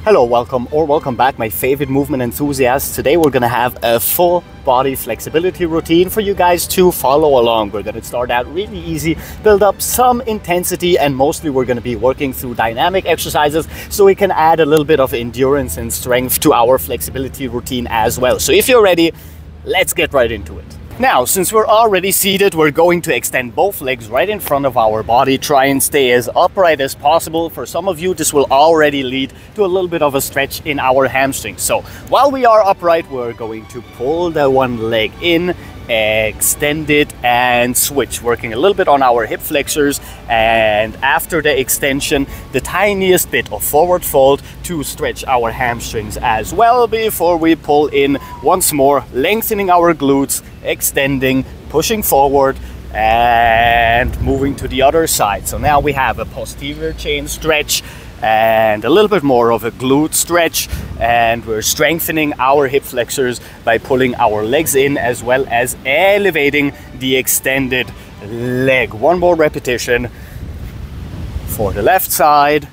Hello, welcome back, my favorite movement enthusiasts. Today we're gonna have a full body flexibility routine for you guys to follow along. We're gonna start out really easy, build up some intensity, and mostly we're gonna be working through dynamic exercises so we can add a little bit of endurance and strength to our flexibility routine as well. So if you're ready, let's get right into it. Now, since we're already seated, we're going to extend both legs right in front of our body. Try and stay as upright as possible. For some of you, this will already lead to a little bit of a stretch in our hamstrings. So while we are upright, we're going to pull the one leg in, extend it, and switch, working a little bit on our hip flexors, and after the extension, the tiniest bit of forward fold to stretch our hamstrings as well before we pull in once more, lengthening our glutes, extending, pushing forward, and moving to the other side. So now we have a posterior chain stretch and a little bit more of a glute stretch, and we're strengthening our hip flexors by pulling our legs in as well as elevating the extended leg. One more repetition for the left side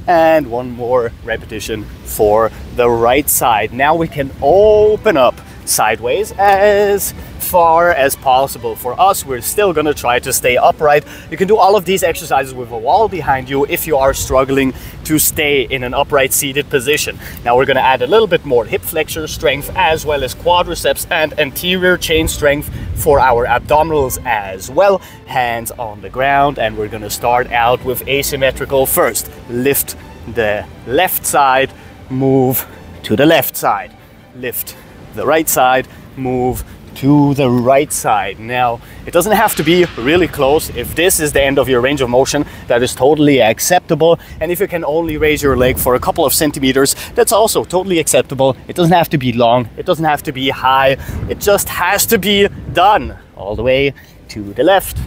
and one more repetition for the right side. Now we can open up sideways as far as possible. For us, we're still gonna try to stay upright. You can do all of these exercises with a wall behind you if you are struggling to stay in an upright seated position. Now we're gonna add a little bit more hip flexor strength as well as quadriceps and anterior chain strength for our abdominals as well. Hands on the ground, and we're gonna start out with asymmetrical first. Lift the left side, move to the left side. Lift the right side, move to the right side. Now, it doesn't have to be really close. If this is the end of your range of motion, that is totally acceptable. And if you can only raise your leg for a couple of centimeters, that's also totally acceptable. It doesn't have to be long, it doesn't have to be high, it just has to be done. All the way to the left,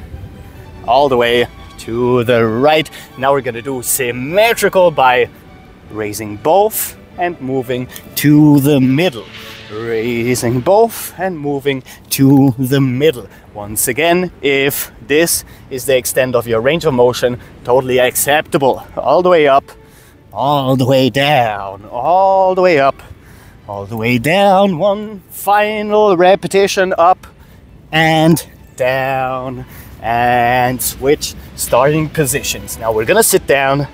all the way to the right. Now we're gonna do symmetrical by raising both and moving to the middle. Raising both and moving to the middle. Once again, if this is the extent of your range of motion, totally acceptable. All the way up, all the way down, all the way up, all the way down. One final repetition, up and down, and switch starting positions. Now we're gonna sit down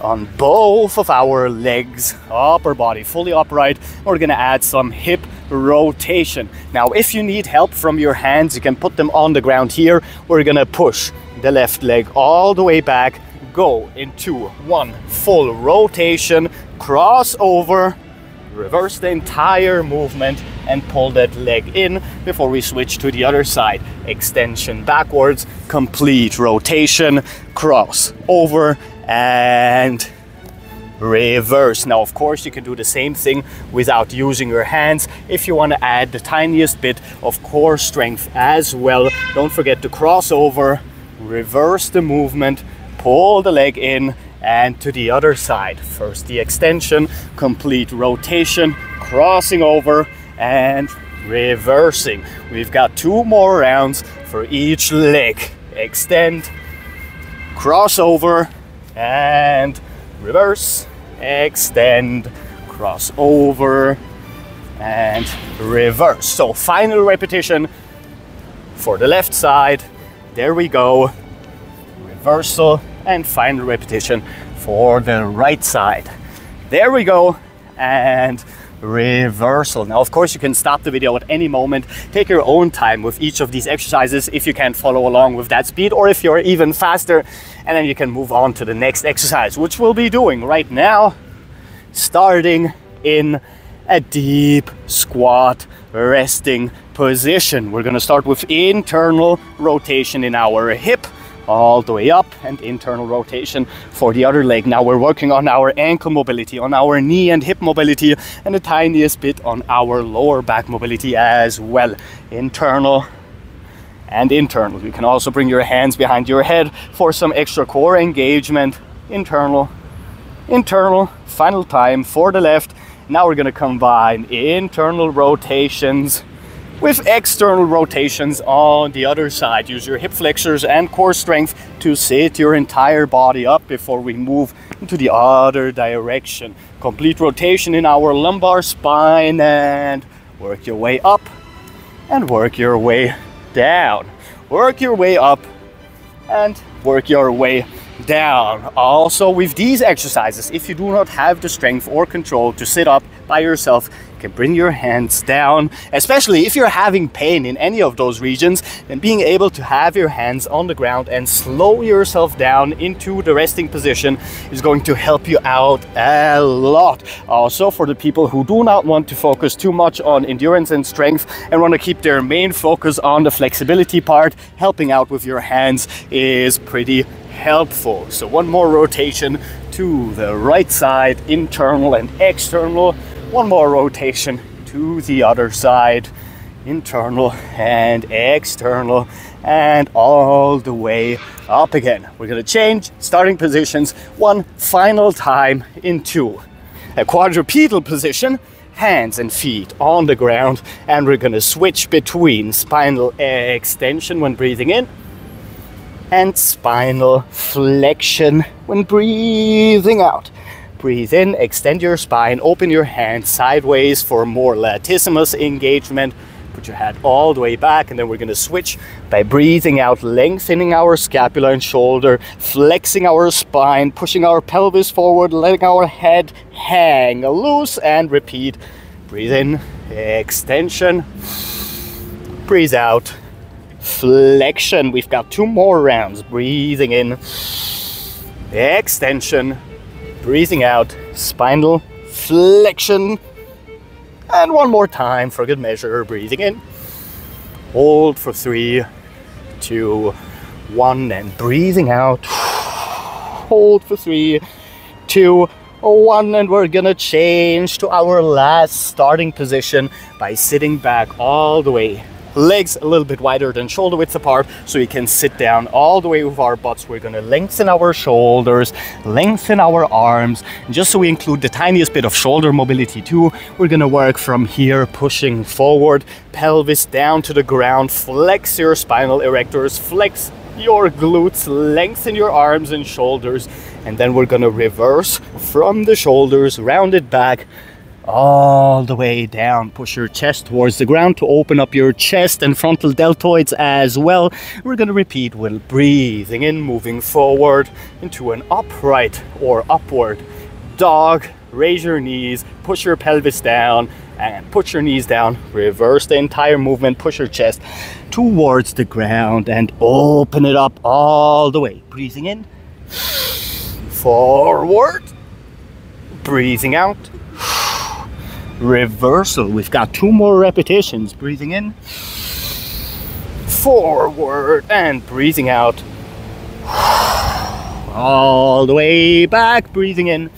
on both of our legs, upper body fully upright. We're gonna add some hip rotation. Now, if you need help from your hands, you can put them on the ground here. We're gonna push the left leg all the way back, go into one full rotation, cross over, reverse the entire movement, and pull that leg in before we switch to the other side. Extension backwards, complete rotation, cross over, and reverse. Now, of course, you can do the same thing without using your hands. If you want to add the tiniest bit of core strength as well, don't forget to cross over, reverse the movement, pull the leg in, and to the other side. First the extension, complete rotation, crossing over, and reversing. We've got 2 more rounds for each leg. Extend, cross over, and reverse, extend, cross over, and reverse. So final repetition for the left side. There we go. Reversal, and final repetition for the right side. There we go, and reversal. Now, of course, you can stop the video at any moment. Take your own time with each of these exercises if you can't follow along with that speed, or if you're even faster, and then you can move on to the next exercise, which we'll be doing right now, starting in a deep squat resting position. We're going to start with internal rotation in our hip all the way up, and internal rotation for the other leg. Now we're working on our ankle mobility, on our knee and hip mobility, and the tiniest bit on our lower back mobility as well. Internal and internal. You can also bring your hands behind your head for some extra core engagement. Internal, internal, final time for the left. Now we're going to combine internal rotations with external rotations on the other side. Use your hip flexors and core strength to sit your entire body up before we move into the other direction. Complete rotation in our lumbar spine, and work your way up and work your way down. Work your way up and work your way down. Also, with these exercises, if you do not have the strength or control to sit up by yourself, you can bring your hands down. Especially if you're having pain in any of those regions, then being able to have your hands on the ground and slow yourself down into the resting position is going to help you out a lot. Also, for the people who do not want to focus too much on endurance and strength and want to keep their main focus on the flexibility part, helping out with your hands is pretty helpful. So one more rotation to the right side, internal and external. One more rotation to the other side, internal and external, and all the way up again. We're going to change starting positions one final time into a quadrupedal position, hands and feet on the ground, and we're going to switch between spinal extension when breathing in and spinal flexion when breathing out. Breathe in, extend your spine, open your hands sideways for more latissimus engagement. Put your head all the way back, and then we're going to switch by breathing out, lengthening our scapula and shoulder, flexing our spine, pushing our pelvis forward, letting our head hang loose, and repeat. Breathe in, extension. Breathe out, flexion. We've got 2 more rounds. Breathing in, extension. Breathing out, spinal flexion. And one more time for good measure. Breathing in. Hold for 3, 2, 1, and breathing out. Hold for 3, 2, 1, and we're gonna change to our last starting position by sitting back all the way. Legs a little bit wider than shoulder width apart, so you can sit down all the way with our butts. We're going to lengthen our shoulders, lengthen our arms, and just so we include the tiniest bit of shoulder mobility too, we're going to work from here, pushing forward, pelvis down to the ground, flex your spinal erectors, flex your glutes, lengthen your arms and shoulders, and then we're going to reverse from the shoulders, round it back, all the way down. Push your chest towards the ground to open up your chest and frontal deltoids as well. We're going to repeat while breathing in, moving forward into an upright or upward dog. Raise your knees, push your pelvis down, and put your knees down. Reverse the entire movement, push your chest towards the ground and open it up all the way. Breathing in, forward, breathing out, reversal. We've got 2 more repetitions. Breathing in, forward, and breathing out, all the way back. Breathing in,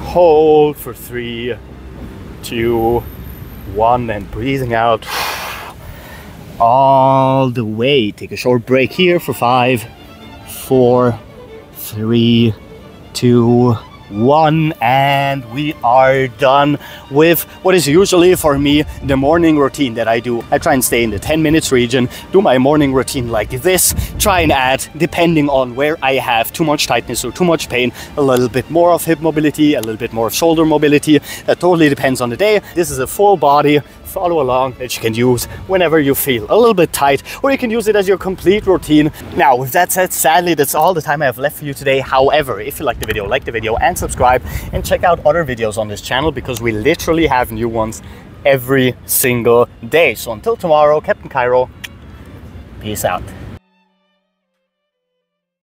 hold for 3, 2, 1, and breathing out all the way. Take a short break here for 5, 4, 3, 2, 1, and we are done with what is usually for me the morning routine that I do. I try and stay in the 10 minutes region, do my morning routine like this, try and add, depending on where I have too much tightness or too much pain, a little bit more of hip mobility, a little bit more of shoulder mobility. That totally depends on the day. This is a full body follow along that you can use whenever you feel a little bit tight, or you can use it as your complete routine. Now, with that said, sadly, that's all the time I have left for you today. However, if you like the video and subscribe, and check out other videos on this channel, because we literally have new ones every single day. So until tomorrow, Captain Cairo, peace out.